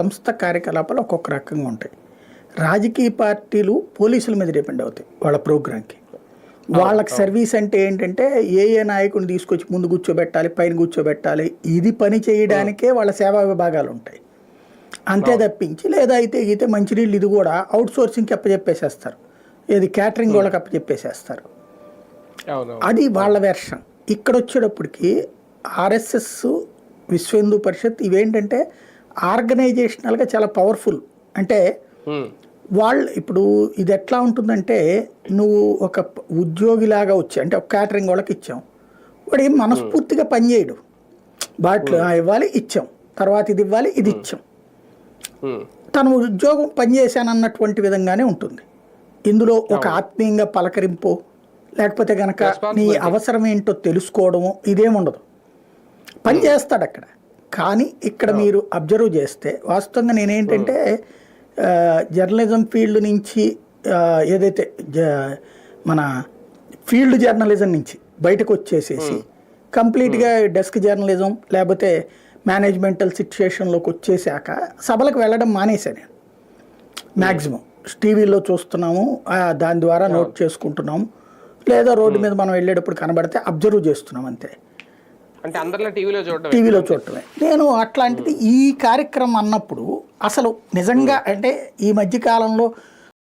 సంస్థ కార్యకలాపాలు ఒక్కొక్క రకంగా ఉంటాయి. రాజకీయ పార్టీలు పోలీసుల మీద డిపెండ్ అవుతాయి వాళ్ళ ప్రోగ్రాంకి. వాళ్ళకి సర్వీస్ అంటే ఏంటంటే ఏ నాయకుని తీసుకొచ్చి ముందు కూర్చోబెట్టాలి, పైన కూర్చోబెట్టాలి, ఇది పని చేయడానికే వాళ్ళ సేవా విభాగాలు ఉంటాయి. అంతే తప్పించి లేదా అయితే మంచినీళ్ళు ఇది కూడా అవుట్ సోర్సింగ్కి అప్పచెప్పేసేస్తారు, ఏది క్యాటరింగ్ వాళ్ళకి అప్పచెప్పేసేస్తారు. అది వాళ్ళ వెర్షన్. ఇక్కడ వచ్చేటప్పటికి ఆర్ఎస్ఎస్, విశ్వ హిందూ పరిషత్ ఇవేంటంటే ఆర్గనైజేషనల్గా చాలా పవర్ఫుల్. అంటే వాళ్ళు ఇప్పుడు ఇది ఎట్లా ఉంటుందంటే, నువ్వు ఒక ఉద్యోగిలాగా వచ్చి అంటే ఒక క్యాటరింగ్ వాళ్ళకి ఇచ్చాం, వాడు ఏం మనస్ఫూర్తిగా పనిచేయడు. బాట్లు ఇవ్వాలి ఇచ్చాం, తర్వాత ఇది ఇవ్వాలి ఇది ఇచ్చాం, తను ఉద్యోగం పనిచేశానన్నటువంటి విధంగానే ఉంటుంది. ఇందులో ఒక ఆత్మీయంగా పలకరింపు లేకపోతే కనుక నీ అవసరం ఏంటో తెలుసుకోవడము ఇదేముండదు. పని చేస్తాడు అక్కడ. కానీ ఇక్కడ మీరు అబ్జర్వ్ చేస్తే వాస్తవంగా నేనేంటంటే జర్నలిజం ఫీల్డ్ నుంచి ఏదైతే మన ఫీల్డ్ జర్నలిజం నుంచి బయటకు వచ్చేసేసి కంప్లీట్గా డెస్క్ జర్నలిజం లేకపోతే మేనేజ్మెంటల్ సిచ్యుయేషన్లోకి వచ్చేసాక సభలకు వెళ్ళడం మానేశాను నేను. మ్యాక్సిమం టీవీలో చూస్తున్నాము, దాని ద్వారా నోట్ చేసుకుంటున్నాము, లేదా రోడ్డు మీద మనం వెళ్ళేటప్పుడు కనబడితే అబ్జర్వ్ చేస్తున్నాం అంతే. అంటే అందరిలో టీవీలో చూడటమే. నేను అట్లాంటిది ఈ కార్యక్రమం అన్నప్పుడు అసలు నిజంగా అంటే ఈ మధ్యకాలంలో